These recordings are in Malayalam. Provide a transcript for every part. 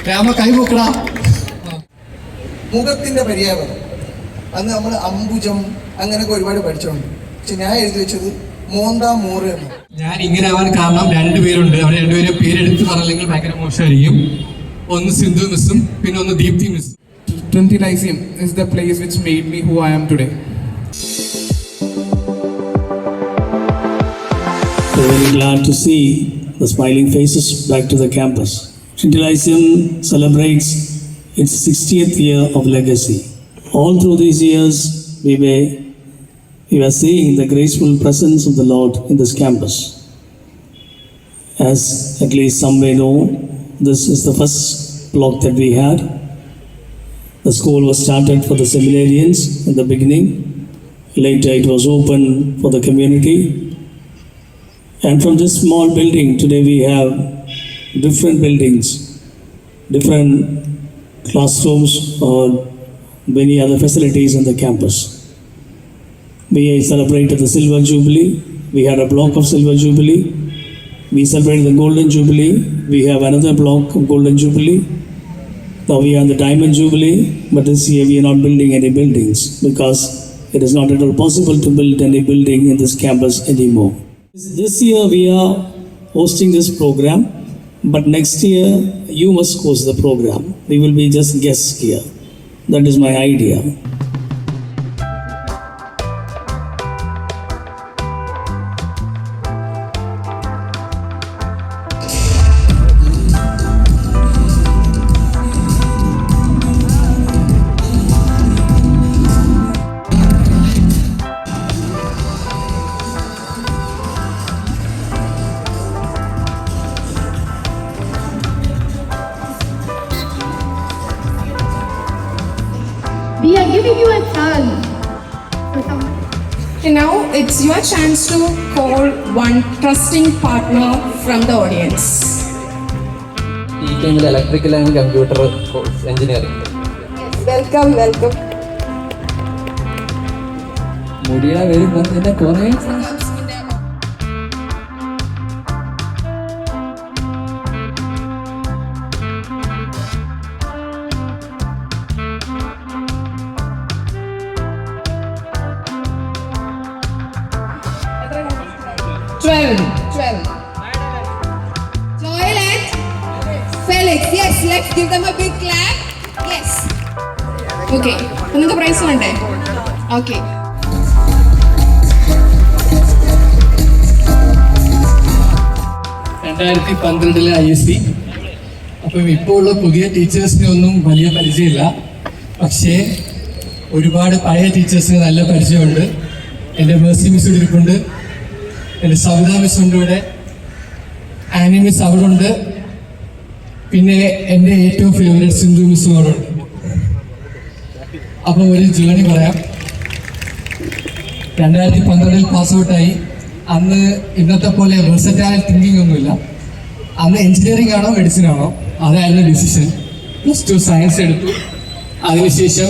രാമ കൈപോക്കടാ. മുഖത്തിന്റെ പര്യായം അന്ന് നമ്മൾ അംബുജം അങ്ങനെയൊക്കെ ഒരുപാട് പഠിച്ചോണ്ട്, പക്ഷെ ഞാൻ എഴുതി വെച്ചത് മോന്താ മോറ് എന്ന്. ഞാൻ ഇങ്ങനെ ആവാൻ കാരണം രണ്ടുപേരുണ്ട്. അവിടെ രണ്ടുപേരും പേരെടുത്ത് പറഞ്ഞില്ലെങ്കിൽ ഭയങ്കര മോശമായിരിക്കും. ഒന്ന് സിന്ധു മിസ്സും പിന്നെ ഒന്ന് Deepthi മിസ്സും. Trinity Lyceum is the place which made me who I am today. We're very glad to see the smiling faces back to the campus. Trinity Lyceum celebrates its 60th year of legacy. All through these years, we were seeing the graceful presence of the Lord in this campus. As at least some may know, this is the first block that we had. The school was started for the seminarians in the beginning. Later it was open for the community. And from this small building, today we have different buildings, different classrooms or many other facilities in the campus. We celebrated the Silver Jubilee. We had a block of Silver Jubilee. We celebrated the Golden Jubilee. We have another block of Golden Jubilee. Now we are in the Diamond Jubilee, but this year we are not building any buildings because it is not at all possible to build any building in this campus anymore. This year we are hosting this program, but next year you must host the program. We will be just guests here. That is my idea. We are giving you a turn. And now it's your chance to call one trusting partner from the audience. ഈ ടൈമിൽ electrical and computer engineering. Welcome welcome. മുടിയുടെ വരുമ്പോൾ പിന്നെ കുറേ Joel and Felix. Yes, let's give them a big clap. Yes. Okay. നിങ്ങൾക്ക് പ്രൈസ് വേണ്ടേ? Okay. ISC. അപ്പം ഇപ്പോൾ ഉള്ള പുതിയ ടീച്ചേഴ്സിനെ ഒന്നും വലിയ പരിചയമില്ല, പക്ഷേ ഒരുപാട് പഴയ ടീച്ചേഴ്സിന് നല്ല പരിചയമുണ്ട്. എൻ്റെ മേഴ്സി മിസ് ഇരിപ്പുണ്ട്, എൻ്റെ സവിത മിസ് ഉണ്ട്, ഇവിടെ ആനി മിസ് അവിടെ ഉണ്ട്, പിന്നെ എൻ്റെ ഏറ്റവും ഫേവറേറ്റ് സിന്ധു മിസ്സും അവിടെ ഉണ്ട്. അപ്പോൾ ഒരു ജേണി പറയാം. 2012 പാസ് ഔട്ടായി. അന്ന് ഇന്നത്തെ പോലെ വെർസറ്റൈൽ തിങ്കിങ് ഒന്നുമില്ല. അന്ന് എഞ്ചിനീയറിംഗ് ആണോ മെഡിസിൻ ആണോ അതായിരുന്നു ഡിസിഷൻ. +2 സയൻസ് എടുത്തു. അതിനുശേഷം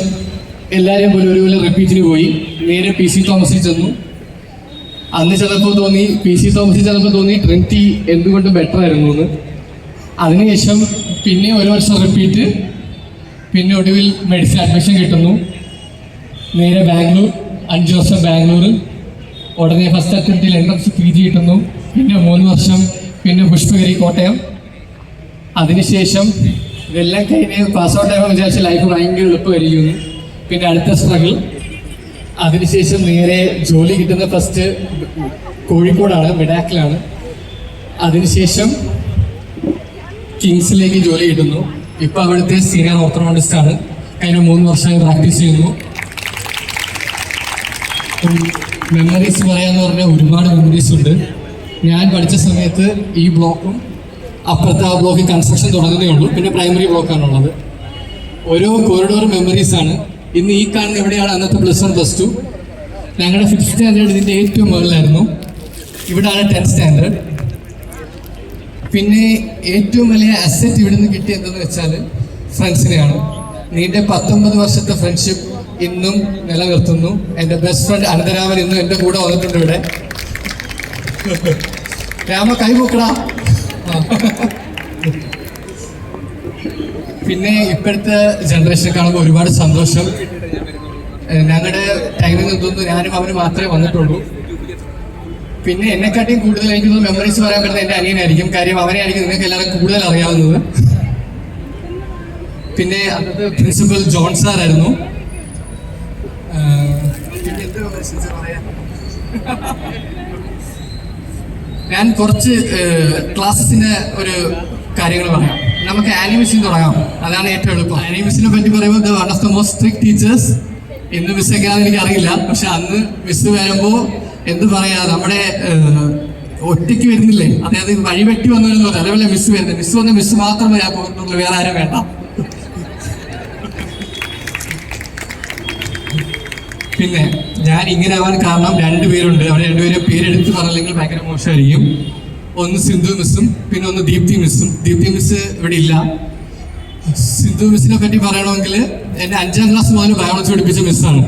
എല്ലാവരെയും പോലെ ഒരു റിപ്പീറ്റിന് പോയി. നേരെ PC തോമസിൽ ചെന്നു. അന്ന് ചിലപ്പോൾ തോന്നി, PC തോമസിൽ ചിലപ്പോൾ തോന്നി ട്രിനിറ്റി എന്തുകൊണ്ട് ബെറ്റർ ആയിരുന്നു എന്ന്. അതിനുശേഷം പിന്നെ ഒരു വർഷം റിപ്പീറ്റ്, പിന്നെ ഒടുവിൽ മെഡിസിൻ അഡ്മിഷൻ കിട്ടുന്നു. നേരെ ബാംഗ്ലൂർ, 5 വർഷം ബാംഗ്ലൂർ. ഉടനെ ഫസ്റ്റ് അറ്റംപ്റ്റിൽ എൻട്രൻസ് PG കിട്ടുന്നു. പിന്നെ 3 വർഷം, പിന്നെ പുഷ്പഗിരി കോട്ടയം. അതിനുശേഷം ഇതെല്ലാം കഴിഞ്ഞ് പാസ് ഔട്ട് ആയപ്പോൾ വിചാരിച്ച ലൈഫ് ഭയങ്കര എളുപ്പമായിരിക്കുന്നു. പിന്നെ അടുത്ത സ്ട്രഗിൾ. അതിനുശേഷം നേരെ ജോലി കിട്ടുന്ന ഫസ്റ്റ് കോഴിക്കോടാണ്, മിഡാക്കിലാണ്. അതിനുശേഷം കിങ്സിലേക്ക് ജോലി കിട്ടുന്നു. ഇപ്പോൾ അവിടുത്തെ സീനിയർ ഓർത്തോഡോണ്ടിസ്റ്റാണ്. കഴിഞ്ഞ 3 വർഷമായി പ്രാക്ടീസ് ചെയ്യുന്നു. മെമ്മറീസ് പറയാന്ന് പറഞ്ഞാൽ ഒരുപാട് മെമ്മറീസ് ഉണ്ട്. ഞാൻ പഠിച്ച സമയത്ത് ഈ ബ്ലോക്കും അപ്പുറത്തെ ആ ബ്ലോക്ക് കൺസ്ട്രക്ഷൻ തുടങ്ങുന്നേ ഉള്ളൂ. പിന്നെ പ്രൈമറി ബ്ലോക്കാണുള്ളത്. ഓരോ കോറിഡോർ മെമ്മറീസാണ്. ഇന്ന് ഈ കാണുന്ന എവിടെയാണ് അന്നത്തെ +1 +2. ഞങ്ങളുടെ 5th സ്റ്റാൻഡേർഡ് ഇതിൻ്റെ ഏറ്റവും മുകളിലായിരുന്നു. ഇവിടെയാണ് 10th സ്റ്റാൻഡേർഡ്. പിന്നെ ഏറ്റവും വലിയ അസറ്റ് ഇവിടെ നിന്ന് കിട്ടിയതെന്ന് വെച്ചാൽ ഫ്രണ്ട്സിനെയാണ്. നീണ്ട 19 വർഷത്തെ ഫ്രണ്ട്ഷിപ്പ് ഇന്നും നിലനിർത്തുന്നു. എൻ്റെ ബെസ്റ്റ് ഫ്രണ്ട് അനന്തരാമൻ ഇന്നും എൻ്റെ കൂടെ വന്നിട്ടുണ്ട് ഇവിടെ. രാമ കൈപോക്കടാ. പിന്നെ ഇപ്പോഴത്തെ ജനറേഷനെ കാണുമ്പോൾ ഒരുപാട് സന്തോഷം. ഞങ്ങളുടെ ടൈമിൽ നിന്നൊന്നും ഞാനും അവന് മാത്രമേ വന്നിട്ടുള്ളൂ. പിന്നെ എന്നെക്കാട്ടിയും കൂടുതൽ എനിക്ക് മെമ്മറീസ് പറയാൻ പറ്റുന്നത് എൻ്റെ അനിയനായിരിക്കും. കാര്യം അവനെയായിരിക്കും നിങ്ങൾക്ക് എല്ലാവർക്കും കൂടുതൽ അറിയാവുന്നത്. പിന്നെ അന്നത്തെ പ്രിൻസിപ്പൽ ജോൺ സാറായിരുന്നു. പിന്നെ എന്ത് മെമ്മറീസ് പറയാം, ഞാൻ കുറച്ച് ക്ലാസ്സസിൻ്റെ ഒരു കാര്യങ്ങൾ പറയാം. നമുക്ക് ആനിമിസിൽ തുടങ്ങാം, അതാണ് ഏറ്റവും എളുപ്പം. ആനിമിസിനെ പറ്റി പറയുമ്പോൾ one of the most strict teachers. ഇന്ന് മിസ്സൊക്കെയാണെന്ന് എനിക്കറിയില്ല, പക്ഷെ അന്ന് മിസ്സ് വരുമ്പോൾ എന്ത് പറയാ, നമ്മുടെ ഒറ്റയ്ക്ക് വരുന്നില്ലേ, അതായത് വഴിവെട്ടി വന്നവരെന്ന് പറയാം, അതേപോലെ മിസ്സ് വരുന്നത്. മിസ്സ് വന്ന മിസ്സ് മാത്രം മതി ആ കോർണറിൽ, വേറെ ആരും വേണ്ട. പിന്നെ ഞാൻ ഇങ്ങനെ ആവാൻ കാരണം 2 പേരുണ്ട്. അവിടെ 2 പേരെ പേരെടുത്ത് പറഞ്ഞില്ലെങ്കിൽ ഭയങ്കര മോശമായിരിക്കും. ഒന്ന് സിന്ധു മിസ്സും പിന്നെ ഒന്ന് ദീപ്തി മിസ്സും. ദീപ്തി മിസ്സ് ഇവിടെ ഇല്ല. സിന്ധു മിസ്സിനെ പറ്റി പറയണമെങ്കിൽ എന്നെ 5ാം ക്ലാസ് മുതൽ ബയോളജി പഠിപ്പിച്ച മിസ്സാണ്.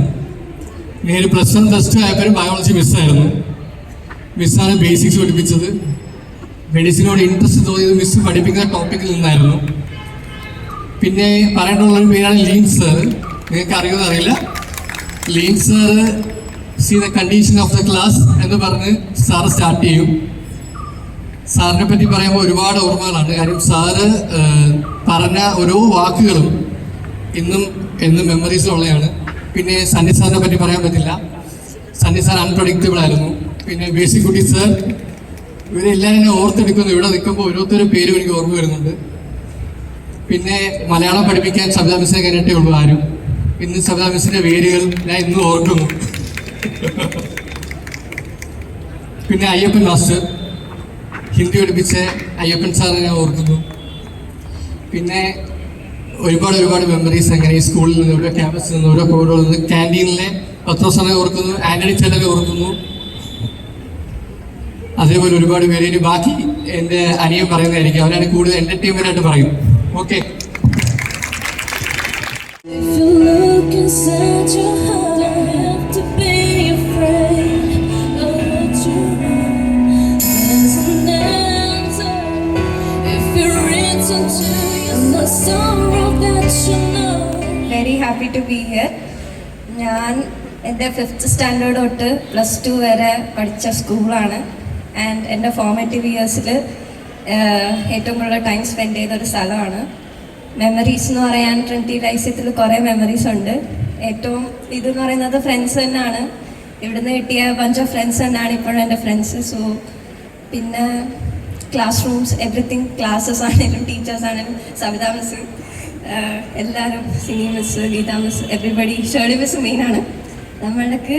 ഞാൻ +1 +2 ആയപ്പോഴും ബയോളജി മിസ്സായിരുന്നു. മിസ്സാണ് ബേസിക്സ് പഠിപ്പിച്ചത്. മെഡിസിനോട് ഇൻട്രസ്റ്റ് തോന്നിയത് മിസ്സ് പഠിപ്പിക്കുന്ന ടോപ്പിക്കിൽ നിന്നായിരുന്നു. പിന്നെ പറയേണ്ടുള്ളൊരു പേരാണ് ലീൻ സാർ. നിങ്ങൾക്ക് അറിയുമെന്ന് അറിയില്ല. ലീൻ sir see the condition of the class എന്ന് പറഞ്ഞ് സാറ് സ്റ്റാർട്ട് ചെയ്യും. സാറിനെ പറ്റി പറയുമ്പോൾ ഒരുപാട് ഓർമ്മകളാണ്. കാര്യം സാറ് പറഞ്ഞ ഓരോ വാക്കുകളും എന്നും മെമ്മറീസിലുള്ളതാണ്. പിന്നെ സണ്ണി സാറിനെ പറ്റി പറയാൻ പറ്റില്ല. സണ്ണി സാർ അൺപ്രഡിക്റ്റബിൾ ആയിരുന്നു. പിന്നെ ബേസിക്കുട്ടി സാർ, ഇവരെല്ലാം എന്നെ ഓർത്തെടുക്കുന്നു. ഇവിടെ നിൽക്കുമ്പോൾ ഓരോരുത്തരും പേരും എനിക്ക് ഓർമ്മ വരുന്നുണ്ട്. പിന്നെ മലയാളം പഠിപ്പിക്കാൻ സബിത മിസ്സിനെ കഴിഞ്ഞിട്ടേ ഉള്ളൂ ആരും. ഇന്ന് സബിത മിസ്സിൻ്റെ പേരുകൾ ഞാൻ ഇന്നും ഓർക്കുന്നു. പിന്നെ അയ്യപ്പൻ മാസ്റ്റർ, ഹിന്ദി പഠിപ്പിച്ച അയ്യപ്പൻ സാറിനെ ഞാൻ ഓർക്കുന്നു. പിന്നെ ഒരുപാട് മെമ്മറീസ്. അങ്ങനെ ഈ സ്കൂളിൽ നിന്ന്, ഓരോ ക്യാമ്പസിൽ നിന്ന്, ഓരോ കോഡുകളിൽ നിന്ന്, ക്യാൻറ്റീനിലെ പത്രോസാനെ ഓർക്കുന്നു, ആൻ്റണി ചേട്ടനെ ഓർക്കുന്നു. അതേപോലെ ഒരുപാട് പേര്. ഇനി ബാക്കി എൻ്റെ അനിയൻ പറയുന്നതായിരിക്കും, അവനാണ് കൂടുതൽ എൻ്റർടൈൻമെൻ്റ് ആയിട്ട് പറയും. Okay. Inside your heart, don't have to be afraid of what you know. There's an answer if you're written to you, the sorrow that you know. Very happy to be here. ഞാൻ എൻ്റെ 5th സ്റ്റാൻഡേർഡ് തൊട്ട് +2 വരെ പഠിച്ച സ്കൂളാണ്. ആൻഡ് എൻ്റെ ഫോർമേറ്റീവ് ഇയേഴ്സിൽ ഏറ്റവും കൂടുതൽ ടൈം സ്പെൻഡ് ചെയ്തൊരു സ്ഥലമാണ്. മെമ്മറീസ് എന്ന് പറയാൻ ട്രിനിറ്റി ലൈസ്യത്തിൽ കുറേ മെമ്മറീസ് ഉണ്ട്. ഏറ്റവും ഇതെന്ന് പറയുന്നത് ഫ്രണ്ട്സ് തന്നെയാണ്. ഇവിടുന്ന് കിട്ടിയ ബഞ്ച് ഓഫ് ഫ്രണ്ട്സ് തന്നെയാണ് ഇപ്പോഴും എൻ്റെ ഫ്രണ്ട്സ്. സോ പിന്നെ ക്ലാസ് റൂംസ്, എവറിത്തിങ്, ക്ലാസ്സസ് ആണെങ്കിലും ടീച്ചേഴ്സ് ആണെങ്കിലും, സവിത മിസ്, എല്ലാവരും, Sini miss, Geetha miss, everybody, Shirley miss മെയിനാണ്. നമ്മൾക്ക്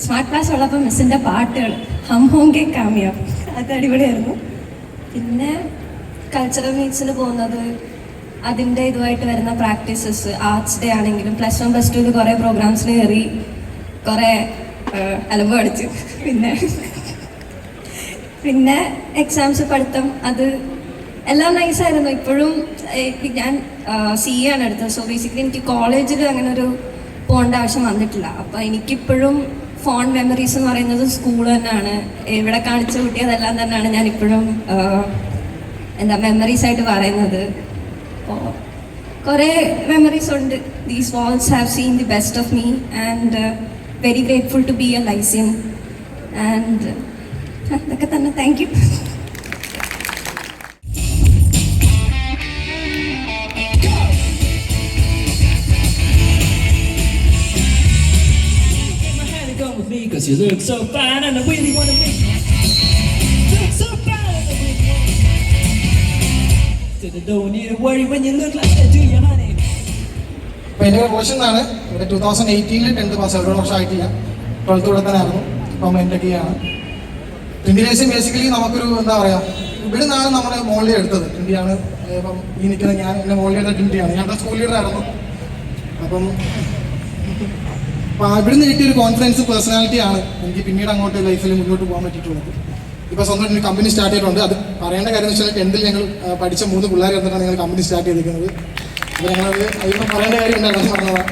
സ്മാർട്ട് ക്ലാസ് ഉള്ളപ്പോൾ മിസ്സിൻ്റെ പാട്ടുകൾ ഹം ഹോങ്കെ കാമിയാബ്, അത് അടിപൊളിയായിരുന്നു. പിന്നെ കൾച്ചറൽ മീറ്റ്സിന് പോകുന്നത്, അതിൻ്റെ ഇതുമായിട്ട് വരുന്ന പ്രാക്ടീസസ്, ആർട്സ് ഡേ ആണെങ്കിലും +1 +2 കുറേ പ്രോഗ്രാംസിന് കയറി, കുറേ അലമ്പ് പഠിച്ചു. പിന്നെ എക്സാംസ്, പഠിത്തം, അത് എല്ലാം നൈസായിരുന്നു. ഇപ്പോഴും ഞാൻ CA ആണ് എടുത്തത്. സോ ബേസിക്കലി എനിക്ക് കോളേജിൽ അങ്ങനെ ഒരു പോകേണ്ട ആവശ്യം വന്നിട്ടില്ല. അപ്പോൾ എനിക്കിപ്പോഴും ഫോൺ മെമ്മറീസ് എന്ന് പറയുന്നത് സ്കൂൾ തന്നെയാണ്. ഇവിടെ കാണിച്ചു കൂട്ടിയതെല്ലാം തന്നെയാണ് ഞാൻ ഇപ്പോഴും മെമ്മറീസ് ആയിട്ട് പറയുന്നത്. അപ്പോൾ കുറേ മെമ്മറീസ് ഉണ്ട്. These walls have seen the best of me and very grateful to be a Lycean. And അതൊക്കെ തന്നെ. Thank you. Because you look so fine and I really want to make you look so fine and I really want to. So don't need to worry when you look like that, do you, honey? അപ്പോൾ എൻ്റെ ക്വസ്റ്റൻ ആണ്, ഇവിടെ 2018 10th പാസ്, 1 വർഷമായിട്ടില്ല. 12th ഇവിടെ തന്നെ ആയിരുന്നു. ഇപ്പം എന്തൊക്കെയാണ് ട്രിനിറ്റി ബേസിക്കലി നമുക്കൊരു എന്താ പറയുക, ഇവിടെ നിന്നാണ് നമ്മൾ മോൾഡി എടുത്തത്. ട്രിനിറ്റിയാണ് ഇപ്പം ഈ നിൽക്കുന്ന ഞാൻ, എൻ്റെ മോൾഡി എടുത്ത ട്രിനിറ്റിയാണ്. ഞാൻ സ്കൂൾ ലീഡർ ആയിരുന്നു. അപ്പം ഇവിടുന്ന് കിട്ടിയൊരു കോൺഫിഡൻസ്, പേഴ്സണാലിറ്റിയാണ് എനിക്ക് പിന്നീട് അങ്ങോട്ട് ലൈഫിൽ മുന്നോട്ട് പോകാൻ പറ്റിയിട്ടുള്ളത്. ഇപ്പോൾ സ്വന്തം ഒരു കമ്പനി സ്റ്റാർട്ട് ചെയ്തിട്ടുണ്ട്. അത് പറയേണ്ട കാര്യം എന്ന് വെച്ചാൽ 10th ഞങ്ങൾ പഠിച്ച 3 പിള്ളേർ എന്നിട്ടാണ് ഞങ്ങൾ കമ്പനി സ്റ്റാർട്ട് ചെയ്തിരിക്കുന്നത്. അപ്പോൾ ഞങ്ങളത് അതിപ്പോൾ പറയേണ്ട കാര്യം ഉണ്ടായിരുന്നു, പറഞ്ഞതാണ്.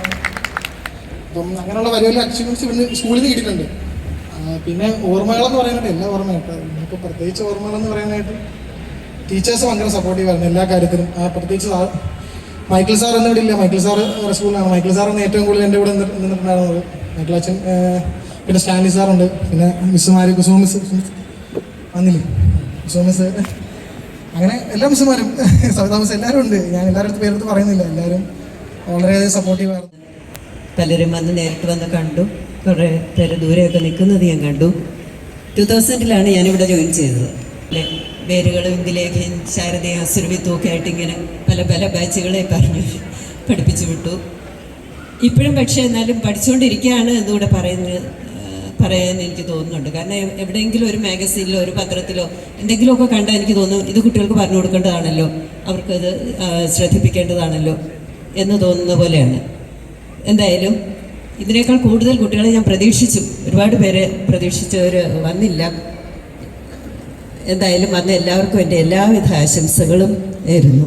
അപ്പം അങ്ങനെയുള്ള വലിയ വലിയ അച്ചീവ്മെൻറ്റ്സ് ഇവിടുന്ന് സ്കൂളിൽ നിന്ന് കിട്ടിയിട്ടുണ്ട്. പിന്നെ ഓർമ്മകളെന്ന് പറയാനായിട്ട് എല്ലാ ഓർമ്മയായിട്ട് നമുക്ക് പ്രത്യേകിച്ച് ഓർമ്മകളെന്ന് പറയാനായിട്ട് ടീച്ചേഴ്സ് ഭയങ്കര സപ്പോർട്ടീവായിരുന്നു എല്ലാ കാര്യത്തിലും. പ്രത്യേകിച്ച് മൈക്കിൾ സാർ എന്നിവിടെ ഇല്ല. മൈക്കിൾ സാർ സ്കൂളിലാണ്. മൈക്കിൾ സാറാണ് ഏറ്റവും കൂടുതൽ എൻ്റെ കൂടെ നിന്നിട്ടുണ്ടായിരുന്നത്. മൈക്കിൾ അച്ഛൻ, പിന്നെ സ്റ്റാൻലി സാറുണ്ട്, പിന്നെ മിസ്സുമാർ, കുസുമ മിസ് വന്നില്ലേ, കുസുമ മിസ്, അങ്ങനെ എല്ലാ മിസ്സുമാരും, സവിതാ മിസ്, എല്ലാവരും ഉണ്ട്. ഞാൻ എല്ലാവരുടെ പേരെടുത്ത് പറയുന്നില്ല. എല്ലാവരും വളരെയധികം സപ്പോർട്ടീവായിരുന്നു. പലരും വന്ന് നേരിട്ട് വന്ന് കണ്ടു, കുറേ പേര് ദൂരെയൊക്കെ നിൽക്കുന്നത് ഞാൻ കണ്ടു. 2000-ലാണ് ഞാനിവിടെ ജോയിൻ ചെയ്തത്. പേരുകളും ഇന്ദുലേഖയും ശാരദയും അസുരവിത്തും ഒക്കെ ആയിട്ട് ഇങ്ങനെ പല പല ബാച്ചുകളെ പഠിപ്പിച്ചു വിട്ടു. ഇപ്പോഴും പക്ഷേ എന്നാലും പഠിച്ചുകൊണ്ടിരിക്കുകയാണ് എന്നുകൂടെ പറയാൻ എനിക്ക് തോന്നുന്നുണ്ട്. കാരണം എവിടെയെങ്കിലും ഒരു മാഗസീനിലോ ഒരു പത്രത്തിലോ എന്തെങ്കിലുമൊക്കെ കണ്ടാൽ എനിക്ക് തോന്നും ഇത് കുട്ടികൾക്ക് പറഞ്ഞു കൊടുക്കേണ്ടതാണല്ലോ, അവർക്കത് ശ്രദ്ധിപ്പിക്കേണ്ടതാണല്ലോ എന്ന് തോന്നുന്ന പോലെയാണ്. എന്തായാലും ഇതിനേക്കാൾ കൂടുതൽ കുട്ടികളെ ഞാൻ പ്രതീക്ഷിച്ചു. ഒരുപാട് പേരെ പ്രതീക്ഷിച്ചവർ വന്നില്ല. എന്തായാലും വന്ന എല്ലാവർക്കും എൻ്റെ എല്ലാവിധ ആശംസകളും നേരുന്നു.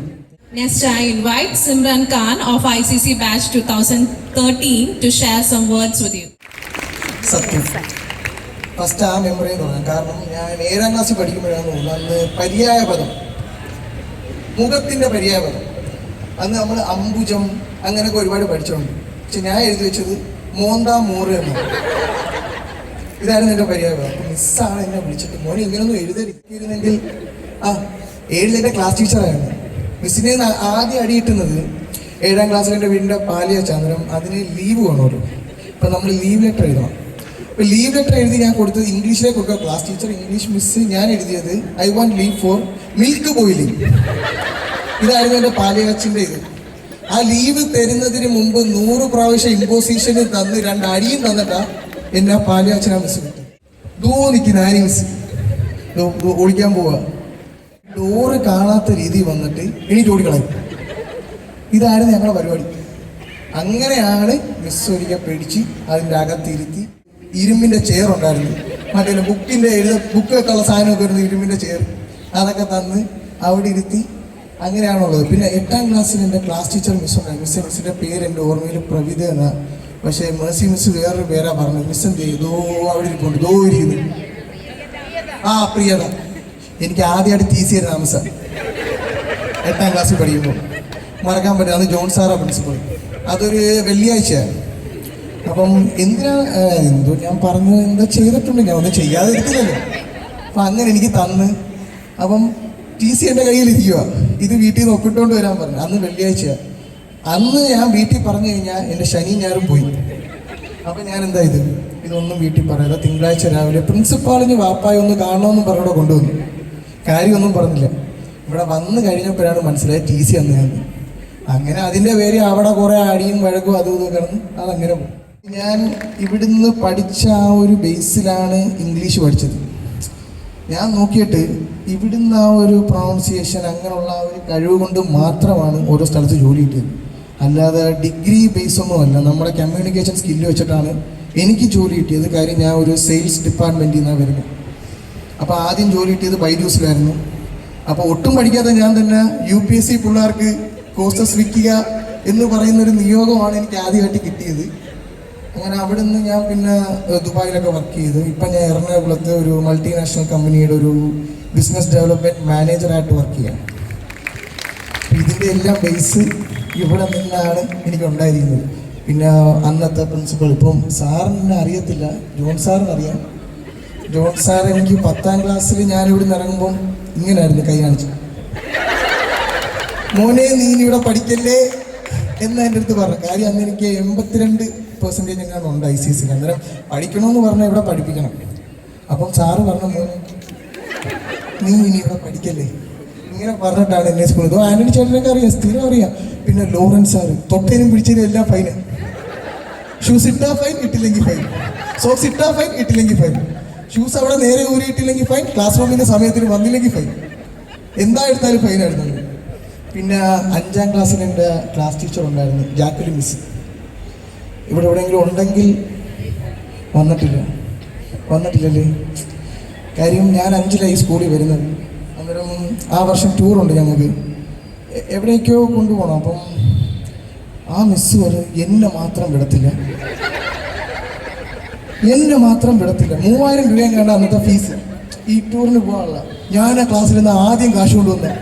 Next, I invite Simran Khan of ICC Batch 2013 to share some words with you. സത്യം ഫസ്റ്റ് ആ മെമ്മറി തോന്നാം. കാരണം ഞാൻ 7ാം ക്ലാസ്സിൽ പഠിക്കുമ്പോഴാണ് തോന്നുന്നത് അന്ന് പര്യായപദം, മുഖത്തിൻ്റെ പര്യായപദം, അന്ന് നമ്മൾ അംബുജം അങ്ങനെയൊക്കെ ഒരുപാട് പഠിച്ചിട്ടുണ്ട്. പക്ഷെ ഞാൻ എഴുതി വെച്ചത് മോന്താ മോറ് എന്നാണ്. ഇതായിരുന്നു എൻ്റെ പര്യായപദം. അപ്പം മിസ്സാണ് എന്നെ വിളിച്ചിട്ട് മോനെ ഇങ്ങനൊന്നും എഴുതിയിരുന്നെങ്കിൽ 7ൽ എൻ്റെ ക്ലാസ് ടീച്ചറായിരുന്നു. മിസ്സിനെ ആദ്യം അടിയിട്ടുന്നത് 7ാം ക്ലാസ്സിൽ എൻ്റെ വീടിൻ്റെ പാലിയ ചന്ദ്രം, അതിന് ലീവ് വേണമല്ലോ. അപ്പം നമ്മൾ ലീവ് ലെറ്റർ എഴുതണം. അപ്പോൾ ലീവ് ലെറ്റർ എഴുതി ഞാൻ കൊടുത്തത് ഇംഗ്ലീഷിലേക്ക് കൊടുക്കുക. ക്ലാസ് ടീച്ചർ ഇംഗ്ലീഷ് മിസ്സ് ഞാൻ എഴുതിയത് I want leave for milk boiling. ഇതായിരുന്നു എൻ്റെ പാലിയച്ചിൻ്റെ ഇത്. ആ ലീവ് തരുന്നതിന് മുമ്പ് 100 പ്രാവശ്യം ഇമ്പോസിഷന് തന്ന് 2 അടിയും തന്നിട്ടാ എന്നെ ആ പാലിയച്ചനാ മിസ്സ് കിട്ടും. നിൽക്കുന്ന ആരി മിസ് ഓടിക്കാൻ പോവുക, ഡോറ് കാണാത്ത രീതി വന്നിട്ട് എണീറ്റ് ഓടിക്കളയും. ഇതായിരുന്നു ഞങ്ങളുടെ പരിപാടി. അങ്ങനെയാണ് മിസ് ഒരിക്കൽ പിടിച്ച് അതിൻ്റെ അകത്തിരുത്തി. ഇരുമ്പിൻ്റെ ചെയർ ഉണ്ടായിരുന്നു, മറ്റേ ബുക്കിൻ്റെ ബുക്കൊക്കെ ഉള്ള സാധനമൊക്കെ വരുന്ന ഇരുമ്പിൻ്റെ ചെയർ, അതൊക്കെ തന്ന് അവിടെ ഇരുത്തി. അങ്ങനെയാണുള്ളത്. പിന്നെ 8ാം ക്ലാസ്സിൽ എൻ്റെ ക്ലാസ് ടീച്ചർ മിസ്സുണ്ടായിരുന്നു. മിസ്സിൻ്റെ പേര് എൻ്റെ ഓർമ്മയിൽ പ്രവിത എന്നാ. പക്ഷേ മേഴ്സി മിസ് വേറൊരു പേരാ പറഞ്ഞത്. മിസ് എന്ത് ചെയ്തു, അവിടെ ഇരിപ്പുണ്ട്, ഇരിക്കുന്നു. പ്രിയത. എനിക്ക് ആദ്യമായിട്ട് TC ആയിരുന്നു താമസം 8ാം ക്ലാസ്സിൽ പഠിക്കുമ്പോൾ. മറക്കാൻ പറ്റും. അത് ജോൺ സാറാ പ്രിൻസിപ്പൾ. അതൊരു വെള്ളിയാഴ്ചയാണ്. അപ്പം എന്തോ ഞാൻ പറഞ്ഞു എന്താ ചെയ്തിട്ടുണ്ട്, ഞാൻ ഒന്നും ചെയ്യാതെ ഇരിക്കില്ലല്ലോ. അപ്പം അങ്ങനെ എനിക്ക് തന്ന്. അപ്പം TC എൻ്റെ കയ്യിലിരിക്കുക. ഇത് വീട്ടിൽ നിന്ന് ഒപ്പിട്ടുകൊണ്ട് വരാൻ പറഞ്ഞു. അന്ന് വെള്ളിയാഴ്ചയാണ്. അന്ന് ഞാൻ വീട്ടിൽ പറഞ്ഞു കഴിഞ്ഞാൽ എൻ്റെ ശനി ഞായറും പോയി. അപ്പം ഞാൻ എന്താ ഇതൊന്നും വീട്ടിൽ പറയാതെ തിങ്കളാഴ്ച രാവിലെ പ്രിൻസിപ്പാളിന് വാപ്പായി ഒന്ന് കാണണമെന്നും പറഞ്ഞവിടെ കൊണ്ടുവന്നു. കാര്യമൊന്നും പറഞ്ഞില്ല. ഇവിടെ വന്ന് കഴിഞ്ഞപ്പോഴാണ് മനസ്സിലായത് TC അന്ന്. അങ്ങനെ അതിൻ്റെ പേര് അവിടെ കുറേ അടിയും വഴക്കും അതും ഇതും കിടന്ന് അതങ്ങനെ പോകും. ഞാൻ ഇവിടുന്ന് പഠിച്ച ആ ഒരു ബേസിലാണ് ഇംഗ്ലീഷ് പഠിച്ചത്. ഞാൻ നോക്കിയിട്ട് ഇവിടുന്ന് ആ ഒരു പ്രൊണൗൺസിയേഷൻ അങ്ങനെയുള്ള ആ ഒരു കഴിവ് കൊണ്ട് മാത്രമാണ് ഓരോ സ്ഥലത്ത് ജോലി കിട്ടിയത്. അല്ലാതെ ഡിഗ്രി ബേസ് ഒന്നുമല്ല, നമ്മുടെ കമ്മ്യൂണിക്കേഷൻ സ്കില്ല് വെച്ചിട്ടാണ് എനിക്ക് ജോലി കിട്ടിയത്. കാര്യം ഞാൻ ഒരു സെയിൽസ് ഡിപ്പാർട്ട്മെൻറ്റിൽ നിന്നാണ് വരുന്നത്. അപ്പോൾ ആദ്യം ജോലി കിട്ടിയത് ബൈജൂസിലായിരുന്നു. അപ്പോൾ ഒട്ടും പഠിക്കാതെ ഞാൻ തന്നെ UPSC പിള്ളേർക്ക് കോഴ്സസ് വിൽക്കുക എന്ന് പറയുന്നൊരു നിയോഗമാണ് എനിക്ക് ആദ്യമായിട്ട് കിട്ടിയത്. അങ്ങനെ അവിടെ നിന്ന് ഞാൻ പിന്നെ ദുബായിലൊക്കെ വർക്ക് ചെയ്തു. ഇപ്പം ഞാൻ എറണാകുളത്ത് ഒരു മൾട്ടിനാഷണൽ കമ്പനിയുടെ ഒരു ബിസിനസ് ഡെവലപ്മെൻറ്റ് മാനേജറായിട്ട് വർക്ക് ചെയ്യാം. ഇതിൻ്റെ എല്ലാം ബേസ് ഇവിടെ നിന്നാണ് എനിക്കുണ്ടായിരിക്കുന്നത്. പിന്നെ അന്നത്തെ പ്രിൻസിപ്പൾ, ഇപ്പം സാറിനെ അറിയത്തില്ല, ജോൺ സാറിനറിയാം. ജോൺ സാർ എനിക്ക് 10ാം ക്ലാസ്സിൽ ഞാനിവിടെ നിന്ന് ഇറങ്ങുമ്പം ഇങ്ങനെയായിരുന്നു കൈ കാണിച്ചു, മോനെ നീ ഇവിടെ പഠിക്കല്ലേ എന്ന് എൻ്റെ അടുത്ത് പറഞ്ഞു. കാര്യം അന്ന് എനിക്ക് 82% എങ്ങാണ്ട് ഉണ്ട് ICSയിൽ. അന്നേരം പഠിക്കണമെന്ന് പറഞ്ഞാൽ ഇവിടെ പഠിപ്പിക്കണം. അപ്പം സാറ് പറഞ്ഞു, മോനെ നീ ഇനി ഇവിടെ പഠിക്കല്ലേ ഇങ്ങനെ പറഞ്ഞിട്ടാണ് എന്നെ സ്കൂളിൽ. ആന്റണി ചേട്ടനൊക്കെ അറിയാം, സ്ഥിരം അറിയാം. പിന്നെ ലോറൻസ് സാറ് തൊട്ടേനും പിടിച്ചതിനും എല്ലാം ഫൈന്. ഷൂസ് ഇട്ടാ ഫൈൻ, ഇട്ടില്ലെങ്കിൽ ഫൈൻ. സോക്സ് ഇട്ടാ ഫൈൻ, ഇട്ടില്ലെങ്കിൽ ഫൈൻ. ഷൂസ് അവിടെ നേരെ ഊരിയിട്ടില്ലെങ്കിൽ ഫൈൻ. ക്ലാസ് റൂമിൻ്റെ സമയത്തിന് വന്നില്ലെങ്കിൽ ഫൈൻ. എന്താ എടുത്താലും ഫൈൻ ആയിരുന്നു. പിന്നെ 5ാം ക്ലാസ്സിൽ എൻ്റെ ക്ലാസ് ടീച്ചർ ഉണ്ടായിരുന്നു, ജാക്കുലി മിസ്. ഇവിടെ എവിടെയെങ്കിലും ഉണ്ടെങ്കിൽ വന്നിട്ടില്ലല്ലേ? കാര്യം ഞാൻ 5ലായി സ്കൂളിൽ വരുന്നത്. അന്നേരം ആ വർഷം ടൂറുണ്ട് ഞങ്ങൾക്ക്, എവിടേക്കോ കൊണ്ടുപോകണം. അപ്പം ആ മിസ് വരെ എന്നെ മാത്രം വിടത്തില്ല. 3000 രൂപയും കണ്ട അന്നത്തെ ഫീസ് ഈ ടൂറിന് പോകാനുള്ള. ഞാൻ ആ ക്ലാസ്സിൽ നിന്ന് ആദ്യം കാശ് കൊണ്ടുവന്നത്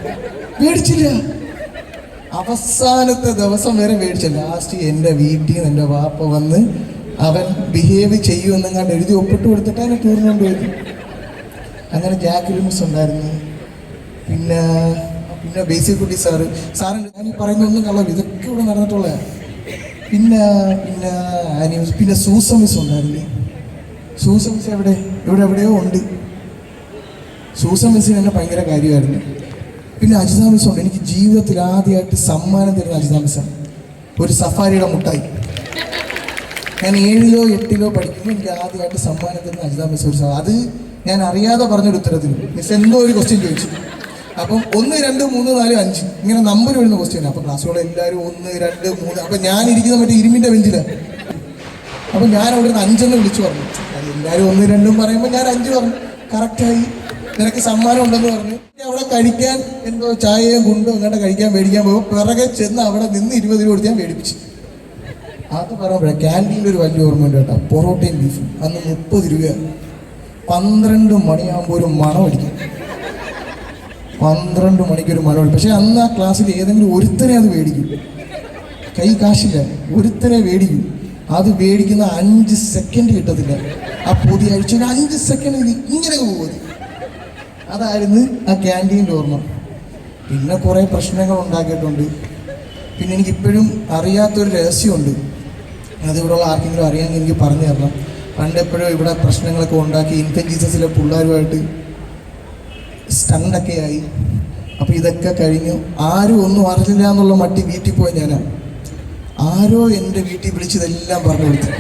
മേടിച്ചില്ല. അവസാനത്തെ ദിവസം വരെ മേടിച്ചു. ലാസ്റ്റ് എൻ്റെ വീട്ടിൽ നിന്ന് എൻ്റെ വാപ്പ വന്ന് അവൻ ബിഹേവ് ചെയ്യുമെന്നങ്ങാണ്ട് എഴുതി ഒപ്പിട്ട് കൊടുത്തിട്ട് അതിനെ ടൂറിന് കൊണ്ടുപോയി. അങ്ങനെ ജാക്കിലി മിസ് ഉണ്ടായിരുന്നു. പിന്നെ ബേസിക് കുട്ടി സാറ് ഞാൻ ഈ പറയുന്നൊന്നും കള്ളം, ഇതൊക്കെ ഇവിടെ നടന്നിട്ടുള്ളതാണ്. പിന്നെ ആനിമൽസ്, പിന്നെ സൂസ മിസ് ഉണ്ടായിരുന്നു. സൂസ മിസ് എവിടെയോ ഉണ്ട്. സൂസ മിസ്സിന് എന്നെ ഭയങ്കര കാര്യമായിരുന്നു. പിന്നെ അജിത മിസ് ഉണ്ട്. എനിക്ക് ജീവിതത്തിൽ ആദ്യമായിട്ട് സമ്മാനം തരുന്ന അജിത മിസ്സാണ്. ഒരു സഫാരിയുടെ മുട്ടായി. ഞാൻ 7-ോ 8-ലോ പഠിക്കുമ്പോൾ എനിക്ക് ആദ്യമായിട്ട് സമ്മാനം തരുന്ന അജിത മിസ്. അത് ഞാൻ അറിയാതെ പറഞ്ഞൊരു ഉത്തരത്തിന് മിസ് എന്തോ ഒരു ക്വസ്റ്റ്യൻ ചോദിച്ചു. അപ്പം 1 2 3 4 5 ഇങ്ങനെ നമ്പർ വരുന്ന ക്വസ്റ്റ്യൻ. അപ്പം ക്ലാസ്സുകൾ എല്ലാവരും 1 2 3. അപ്പം ഞാനിരിക്കുന്ന മറ്റേ ഇരുമ്പിൻ്റെ ബെഞ്ചിലാണ്. അപ്പം ഞാൻ അവിടെ നിന്ന് 5 എന്ന് വിളിച്ചു പറഞ്ഞു. അത് എല്ലാവരും 1 2 പറയുമ്പോൾ ഞാൻ 5 പറഞ്ഞു. കറക്റ്റായി. നിനക്ക് സമ്മാനം ഉണ്ടെന്ന് പറഞ്ഞു. അവിടെ കഴിക്കാൻ എന്തോ ചായയും കുണ്ടും അങ്ങോട്ട് കഴിക്കാൻ മേടിക്കാൻ പോകും. പിറകെ ചെന്ന് അവിടെ നിന്ന് 20 രൂപ കൊടുത്ത് ഞാൻ മേടിപ്പിച്ചു. അത് പറയുമ്പോഴേ ക്യാൻറ്റീനിൽ ഒരു വലിയ ഓർമ്മയുണ്ട് കേട്ടോ. പൊറോട്ടയും ബീഫും അന്ന് 30 രൂപ. 12 മണിയാകുമ്പോൾ ഒരു മണം അടിക്കും. 12 മണിക്കൊരു മണം അടിക്കും. പക്ഷെ അന്ന് ആ ക്ലാസ്സിൽ ഏതെങ്കിലും ഒരുത്തനെ അത് മേടിക്കും. കൈ കാശില്ല, ഒരുത്തനെ മേടിക്കും. അത് മേടിക്കുന്ന 5 സെക്കൻഡ് കിട്ടത്തില്ല. ആ പൊതി അഴിച്ച് 5 സെക്കൻഡ് ഇങ്ങനെ പോകുന്നത്. അതായിരുന്നു ആ ക്യാൻറ്റീൻ്റെ ഓർമ്മ. പിന്നെ കുറേ പ്രശ്നങ്ങൾ ഉണ്ടാക്കിയിട്ടുണ്ട്. പിന്നെ എനിക്കിപ്പോഴും അറിയാത്തൊരു രഹസ്യമുണ്ട്. അത് ഇവിടെയുള്ള ആർക്കെങ്കിലും അറിയാമെങ്കിൽ എനിക്ക് പറഞ്ഞു തരണം. പണ്ടെപ്പോഴും ഇവിടെ പ്രശ്നങ്ങളൊക്കെ ഉണ്ടാക്കി ഇൻഫൻറ്റ് ജീസസിലെ പിള്ളേരുമായിട്ട് സ്റ്റണ്ടൊക്കെ ആയി. അപ്പോൾ ഇതൊക്കെ കഴിഞ്ഞു ആരും ഒന്നും അറിയില്ല എന്നുള്ള മട്ടി വീട്ടിൽ പോയി ഞാനാണ്. ആരോ എൻ്റെ വീട്ടിൽ വിളിച്ചതെല്ലാം പറഞ്ഞു കൊടുത്തു.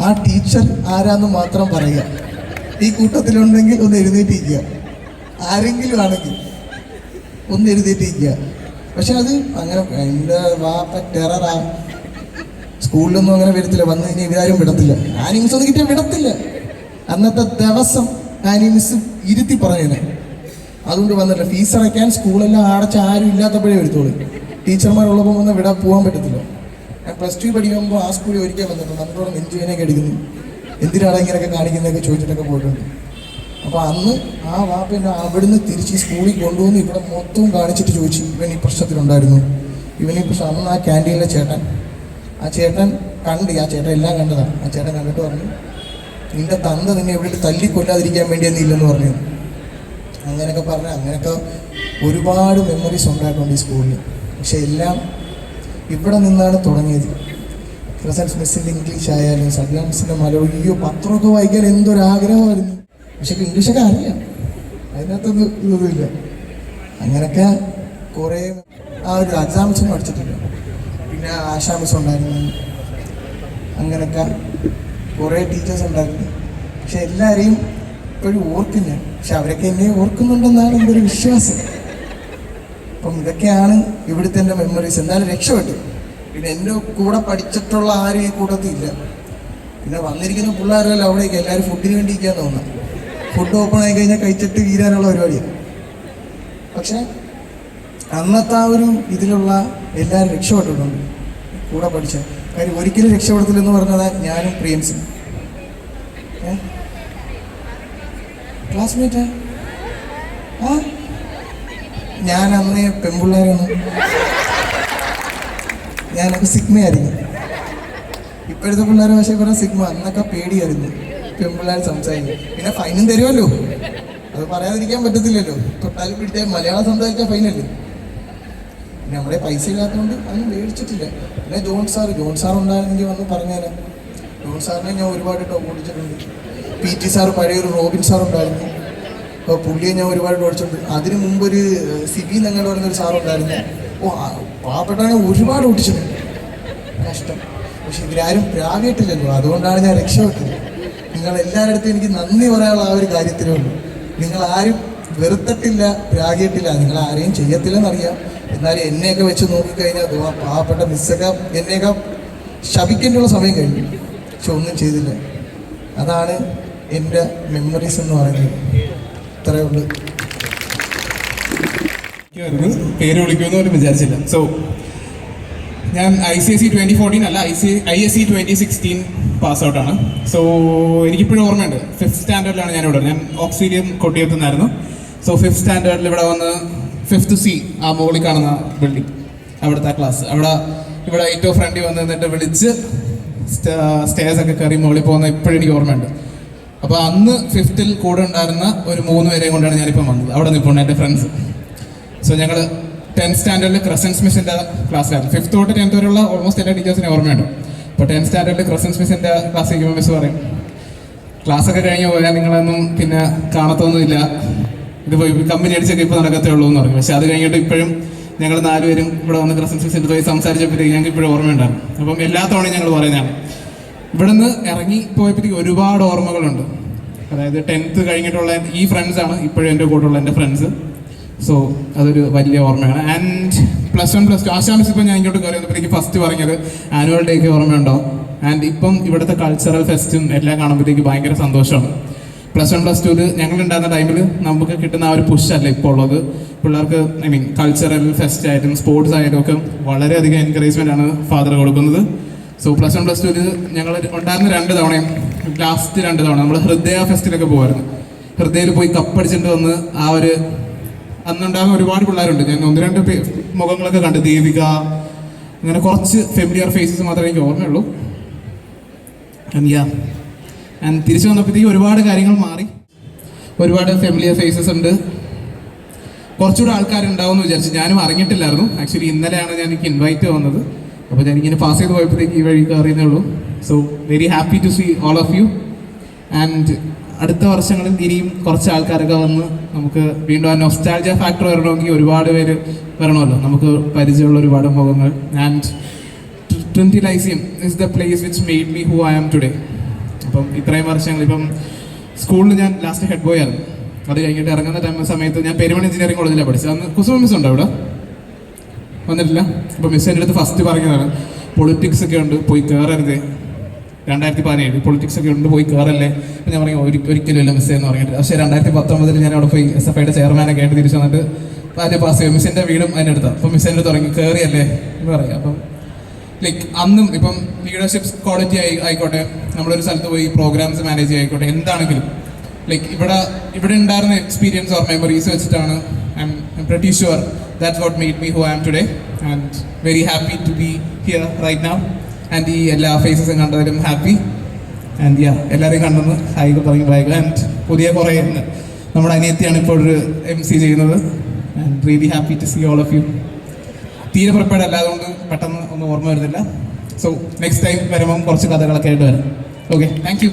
ആ ടീച്ചർ ആരാന്ന് മാത്രം പറയുക. ഈ കൂട്ടത്തിലുണ്ടെങ്കിൽ ഒന്ന് എഴുന്നേറ്റിരിക്കുക. ആരെങ്കിലും ആണെങ്കിൽ ഒന്ന് എഴുന്നേറ്റിരിക്കുക. പക്ഷെ അത് അങ്ങനെ എൻ്റെ വാപ്പ ടെററാ. സ്കൂളിലൊന്നും അങ്ങനെ വരത്തില്ല. വന്നു കഴിഞ്ഞാൽ ഇവരാരും വിടത്തില്ല. ആനിമിസ് ഒന്നും കിട്ടിയാൽ വിടത്തില്ല. അന്നത്തെ ദിവസം ആനിമിസ് ഇരുത്തി പറഞ്ഞേനെ. അതുകൊണ്ട് വന്നില്ല. ഫീസ് അടയ്ക്കാൻ സ്കൂളെല്ലാം അടച്ച ആരും ഇല്ലാത്തപ്പോഴേ വരുത്തോളൂ. ടീച്ചർമാരുള്ളപ്പോൾ ഒന്നും ഇവിടെ പോകാൻ പറ്റത്തില്ല. ഞാൻ +2 പഠിക്കുമ്പോൾ ആ സ്കൂളിൽ ഒരിക്കൽ വന്നിട്ടുണ്ട്. നമ്മളോട് നെഞ്ചുവേനൊക്കെ എടുക്കുന്നു. എന്തിനാണ് ഇങ്ങനെയൊക്കെ കാണിക്കുന്നതൊക്കെ ചോദിച്ചിട്ടൊക്കെ പോയിട്ടുണ്ട്. അപ്പോൾ അന്ന് ആ വാപ്പ അവിടുന്ന് തിരിച്ച് സ്കൂളിൽ കൊണ്ടുവന്ന് ഇവിടെ മൊത്തവും കാണിച്ചിട്ട് ചോദിച്ചു, ഇവൻ ഈ പ്രശ്നത്തിലുണ്ടായിരുന്നു, ഇവൻ ഈ പ്രശ്നം. അന്ന് ആ ക്യാൻറ്റീനിലെ ചേട്ടൻ, ആ ചേട്ടൻ കണ്ട്, ആ ചേട്ടൻ എല്ലാം കണ്ടതാണ്. ആ ചേട്ടൻ കണ്ടിട്ട് പറഞ്ഞു, നിന്റെ തന്ത നിന്നെ എവിടെ തല്ലിക്കൊല്ലാതിരിക്കാൻ വേണ്ടിയൊന്നും ഇല്ലെന്ന് പറഞ്ഞു. അങ്ങനെയൊക്കെ പറഞ്ഞ് അങ്ങനെയൊക്കെ ഒരുപാട് മെമ്മറീസ് ഉണ്ടായിട്ടുണ്ട് ഈ സ്കൂളിൽ. പക്ഷെ എല്ലാം ഇവിടെ നിന്നാണ് തുടങ്ങിയത്. പ്രസൻസ് മിസ്സിൻ്റെ ഇംഗ്ലീഷ് ആയാലും സബ്ലാം മിസ്സിൻ്റെ മലയാളിയോ പത്രമൊക്കെ വായിക്കാൻ എന്തൊരാഗ്രഹമായിരുന്നു. പക്ഷെ ഇംഗ്ലീഷൊക്കെ അറിയാം, അതിനകത്തൊന്നും ഇതൊന്നുമില്ല. അങ്ങനെയൊക്കെ കുറേ ആ ഒരു എക്സാംസൊന്നും പഠിച്ചിട്ടില്ല. പിന്നെ ആശാ മിസ് ഉണ്ടായിരുന്നു. അങ്ങനെയൊക്കെ കുറേ ടീച്ചേഴ്സ് ഉണ്ടായിരുന്നു. പക്ഷെ എല്ലാവരെയും ഇപ്പോഴും ഓർക്കും ഞാൻ. പക്ഷെ അവരൊക്കെ എന്നെ ഓർക്കുന്നുണ്ടെന്നാണ് എൻ്റെ ഒരു വിശ്വാസം. അപ്പം ഇതൊക്കെയാണ് ഇവിടുത്തെ എൻ്റെ മെമ്മറീസ്. എന്നാലും രക്ഷപ്പെട്ടു. പിന്നെ എൻ്റെ കൂടെ പഠിച്ചിട്ടുള്ള ആരും ഈ കൂട്ടത്തില്ല. പിന്നെ വന്നിരിക്കുന്ന പിള്ളേരല്ല അവിടേക്ക് എല്ലാവരും ഫുഡിന് വേണ്ടി ഇരിക്കാൻ തോന്നുന്നത്. ഫുഡ് ഓപ്പൺ ആയി കഴിഞ്ഞാൽ കഴിച്ചിട്ട് വീരാനുള്ള പരിപാടിയാണ്. പക്ഷെ അന്നത്തെ ആ ഒരു ഇതിലുള്ള എല്ലാവരും രക്ഷപ്പെട്ടിട്ടുണ്ട് കൂടെ പഠിച്ച കാര്യം. ഒരിക്കലും രക്ഷപ്പെടത്തില്ലെന്ന് പറഞ്ഞത് ഞാനും പ്രിയംസും. ക്ലാസ്മേറ്റാ? ആ ഞാൻ അന്ന് പെൺപിള്ളേരൊന്നും ഞാനൊക്കെ സിഗ്മയായിരുന്നു. ഇപ്പോഴത്തെ പിള്ളേരെ പക്ഷേ പറഞ്ഞ സിഗ്മ. അന്നൊക്കെ പേടിയായിരുന്നു പെൺപിള്ളേർ സംസാരിക്കും. പിന്നെ ഫൈനും തരുമല്ലോ, അത് പറയാതിരിക്കാൻ പറ്റത്തില്ലല്ലോ. തൊട്ടാലും പിടിച്ചാൽ മലയാളം സംസാരിച്ചാൽ ഫൈനല്ലേ. പിന്നെ നമ്മുടെ പൈസ ഇല്ലാത്തതുകൊണ്ട് അതൊന്നും മേടിച്ചിട്ടില്ല. പിന്നെ ജോൺ സാർ ഉണ്ടായിരുന്നെങ്കിൽ വന്ന് പറഞ്ഞുതരാം. ജോൺ സാറിനെ ഞാൻ ഒരുപാട് ഓടിച്ചിട്ടുണ്ട്. PT സാർ, പഴയൊരു റോബിൻ സാർ ഉണ്ടായിരുന്നു. അപ്പോൾ പുള്ളിയെ ഞാൻ ഒരുപാട് ഓടിച്ചിട്ടുണ്ട്. അതിന് മുമ്പൊരു സിബി ഞങ്ങൾ പറയുന്നൊരു സാറുണ്ടായിരുന്നു. പാവപ്പെട്ടവനെ ഒരുപാട് ഓടിച്ചിട്ടുണ്ട്. കഷ്ടം. പക്ഷെ ഇവരാരും പ്രാഗിയിട്ടില്ലല്ലോ. അതുകൊണ്ടാണ് ഞാൻ രക്ഷപ്പെട്ടത്. നിങ്ങളെല്ലാവരുടെ അടുത്തും എനിക്ക് നന്ദി പറയാനുള്ള ആ ഒരു കാര്യത്തിലേ ഉള്ളൂ. നിങ്ങളാരും വെറുത്തിട്ടില്ല, പ്രാഗിയിട്ടില്ല. നിങ്ങൾ ആരെയും ചെയ്യത്തില്ലെന്നറിയാം. എന്നാലും എന്നെയൊക്കെ വെച്ച് നോക്കിക്കഴിഞ്ഞാൽ പാവപ്പെട്ട മിസ്സൊക്കെ എന്നെയൊക്കെ ശപിക്കേണ്ടുള്ള സമയം കഴിഞ്ഞു. പക്ഷെ ഒന്നും ചെയ്തില്ല. അതാണ് എൻ്റെ മെമ്മറീസ് എന്ന് പറയുന്നത്. ഇത്രയേ ഉള്ളൂ. പേര് വിളിക്കുമെന്ന് പോലും വിചാരിച്ചില്ല. സോ ഞാൻ ICSE 2014 അല്ല, ISE 2016 പാസ് ഔട്ടാണ്. സോ എനിക്കിപ്പോഴും ഓർമ്മയുണ്ട്. 5th സ്റ്റാൻഡേർഡിലാണ് ഞാനിവിടെ. ഞാൻ ഓക്സിലിയം കൊട്ടിയത്തുനിന്നായിരുന്നു. സോ 5th സ്റ്റാൻഡേർഡിൽ ഇവിടെ വന്ന് 5th C ആ മുകളിൽ കാണുന്ന ബിൽഡിംഗ്, അവിടുത്തെ ക്ലാസ്. ഇവിടെ ഏറ്റവും ഫ്രണ്ടിൽ വന്ന് നിന്നിട്ട് വിളിച്ച് സ്റ്റേഴ്സൊക്കെ കയറി മുകളിൽ പോകുന്ന ഇപ്പോഴും എനിക്ക് ഓർമ്മയുണ്ട്. അപ്പോൾ അന്ന് 5th കൂടെ ഉണ്ടായിരുന്ന ഒരു 3 പേരെയും കൊണ്ടാണ് ഞാനിപ്പം വന്നത്. അവിടെ നിൽപ്പുണ്ട് എൻ്റെ ഫ്രണ്ട്സ്. സോ ഞങ്ങൾ 10th സ്റ്റാൻഡേർഡിൽ ക്രസൻസ് മിസ്സിൻ്റെ ക്ലാസ്സിലായിരുന്നു. 5th തൊട്ട് 10th വരെയുള്ള ഓൾമോസ്റ്റ് എല്ലാ ടീച്ചേഴ്സിനെ ഓർമ്മയുണ്ട്. അപ്പോൾ 10th സ്റ്റാൻഡേർഡിൽ ക്രസൻസ് മിസ്സിൻ്റെ ക്ലാസ് കഴിക്കുമ്പോൾ മിസ് പറയും, ക്ലാസ്സൊക്കെ കഴിഞ്ഞ് പോയാൽ നിങ്ങളൊന്നും പിന്നെ കാണത്തൊന്നുമില്ല, ഇത് പോയി കമ്പനി അടിച്ചൊക്കെ ഇപ്പോൾ നടക്കത്തേ ഉള്ളൂ എന്ന് പറയും. പക്ഷേ അത് കഴിഞ്ഞിട്ട് ഇപ്പോഴും ഞങ്ങൾ 4 പേരും ഇവിടെ വന്ന് ക്രസൻസ് മിസ്സിൻ്റെ പോയി സംസാരിച്ചപ്പോഴത്തേക്ക് ഞങ്ങൾക്ക് ഇപ്പോഴും ഓർമ്മയുണ്ടായിരുന്നു. അപ്പം എല്ലാ തവണയും ഞങ്ങൾ പറയുന്നതാണ്. ഇവിടെ നിന്ന് ഇറങ്ങി പോയപ്പോഴത്തേക്ക് ഒരുപാട് ഓർമ്മകളുണ്ട്. അതായത് 10th കഴിഞ്ഞിട്ടുള്ള ഈ ഫ്രണ്ട്സാണ് ഇപ്പോഴും എൻ്റെ കൂടെയുള്ള എൻ്റെ ഫ്രണ്ട്സ്. സോ അതൊരു വലിയ ഓർമ്മയാണ്. ആൻഡ് +1 +2 ആശാ മിസ് ഇപ്പം ഞാൻ ഇങ്ങോട്ട് കയറി വന്നപ്പോഴത്തേക്ക് ഫസ്റ്റ് പറഞ്ഞത് ആനുവൽ ഡേക്ക് ഓർമ്മയുണ്ടോ. ആൻഡ് ഇപ്പം ഇവിടുത്തെ കൾച്ചറൽ ഫെസ്റ്റും എല്ലാം കാണുമ്പോഴത്തേക്ക് ഭയങ്കര സന്തോഷമാണ്. +1 +2 ഞങ്ങളുണ്ടായിരുന്ന ടൈമിൽ നമുക്ക് കിട്ടുന്ന ആ ഒരു പുഷല്ല ഇപ്പോൾ ഉള്ളത്. പിള്ളേർക്ക് കൾച്ചറൽ ഫെസ്റ്റ് ആയിട്ടും സ്പോർട്സ് ആയിട്ടും ഒക്കെ വളരെയധികം എൻകറേജ്മെൻ്റ് ആണ് ഫാദർ കൊടുക്കുന്നത്. സോ +1 +2 ഞങ്ങൾ ഉണ്ടായിരുന്ന 2 തവണയും ലാസ്റ്റ് 2 തവണ നമ്മൾ ഹൃദയ ഫെസ്റ്റിലൊക്കെ പോകുമായിരുന്നു. ഹൃദയയിൽ പോയി കപ്പടിച്ചിട്ട് വന്ന് ആ ഒരു അന്നുണ്ടാകുന്ന ഒരുപാട് പിള്ളേരുണ്ട്. ഞാൻ 1-2 മുഖങ്ങളൊക്കെ കണ്ട്, ദേവിക, അങ്ങനെ കുറച്ച് ഫെമിലിയർ ഫേസസ് മാത്രമേ എനിക്ക് ഓർമ്മയുള്ളൂ. ആൻഡ് തിരിച്ചു വന്നപ്പോഴത്തേക്ക് ഒരുപാട് കാര്യങ്ങൾ മാറി. ഒരുപാട് ഫെമിലിയർ ഫേസസ് ഉണ്ട്. കുറച്ചുകൂടെ ആൾക്കാരുണ്ടാവും എന്ന് വിചാരിച്ചു. ഞാനും അറിഞ്ഞിട്ടില്ലായിരുന്നു. ആക്ച്വലി ഇന്നലെയാണ് ഞാൻ എനിക്ക് ഇൻവൈറ്റ് വന്നത്. അപ്പോൾ ഞാനിങ്ങനെ പാസ് ചെയ്ത് പോയപ്പോഴത്തേക്ക് ഈ വഴിക്ക് അറിയുന്നേ ഉള്ളൂ. So very happy to see all of you. And അടുത്ത വർഷങ്ങളിൽ ഇനിയും കുറച്ച് ആൾക്കാരൊക്കെ വന്ന് നമുക്ക് വീണ്ടും ആ നൊസ്റ്റാൾജിയ ഫാക്ടർ വരണമെങ്കിൽ ഒരുപാട് പേര് വരണമല്ലോ, നമുക്ക് പരിചയമുള്ള ഒരുപാട് മുഖങ്ങൾ. And Trinity Lyceum is the place which made me who I am today. അപ്പം ഇത്രയും വർഷങ്ങൾ ഇപ്പം സ്കൂളിൽ ഞാൻ ലാസ്റ്റ് ഹെഡ് ബോയ് ആയിരുന്നു. അത് കഴിഞ്ഞിട്ട് ഇറങ്ങുന്ന സമയത്ത് ഞാൻ പെരുമൺ എഞ്ചിനീയറിംഗ് കോളേജിലാണ് പഠിച്ചത്. അന്ന് കുസുമ മിസ് ഉണ്ടോ ഇവിടെ? വന്നിട്ടില്ല. അപ്പോൾ മിസ് എൻ്റെ അടുത്ത് ഫസ്റ്റ് പറഞ്ഞതാണ്, പൊളിറ്റിക്സ് ഒക്കെ ഉണ്ട്, പോയി കയറരുത്. 2017 പൊളിറ്റിക്സ് ഒക്കെ ഉണ്ട്, പോയി കയറല്ലേ. അപ്പോൾ ഞാൻ പറഞ്ഞു ഒരിക്കലും ഇല്ല മിസ്സേ എന്ന് പറഞ്ഞിട്ട്. പക്ഷേ 2019 ഞാൻ അവിടെ പോയി SFIയുടെ ചെയർമാനൊക്കെ ആയിട്ട് തിരിച്ചു വന്നിട്ട് അതിനെ പാസ് ചെയ്യും. മിസ്സിൻ്റെ വീടും അതിൻ്റെ അടുത്താണ്. അപ്പോൾ മിസ് എൻ്റെ തുടങ്ങി കയറിയല്ലേ എന്ന് പറയാം. അപ്പം ലൈക്ക് അന്നും ഇപ്പം ലീഡർഷിപ്പ് ക്വാളിറ്റി ആയിക്കോട്ടെ, നമ്മളൊരു സ്ഥലത്ത് പോയി പ്രോഗ്രാംസ് മാനേജ് ആയിക്കോട്ടെ, എന്താണെങ്കിലും ലൈക്ക് ഇവിടെ ഉണ്ടായിരുന്ന എക്സ്പീരിയൻസ് ഓർ മെമ്മറീസ് വെച്ചിട്ടാണ് I'm pretty sure that's what made me who I am today. And very happy to be here right now. And ഈ എല്ലാ ഫേസസും കണ്ടതിലും ഹാപ്പി. ആൻഡ് എല്ലാവരെയും കണ്ടെന്ന് ഹായിക്ക് തുടങ്ങി പറയുക. ആൻഡ് പുതിയ കുറേ നമ്മുടെ അനിയത്തിയാണ് ഇപ്പോൾ ഒരു MC ചെയ്യുന്നത്. And really happy to see all of you. തീരെ പ്രിപ്പയർഡ് അല്ല, അതുകൊണ്ട് പെട്ടെന്ന് ഒന്നും ഓർമ്മ വരുന്നില്ല. സോ നെക്സ്റ്റ് ടൈം വരുമ്പം കുറച്ച് കഥകളൊക്കെ ആയിട്ട് വരാം. Okay, thank you.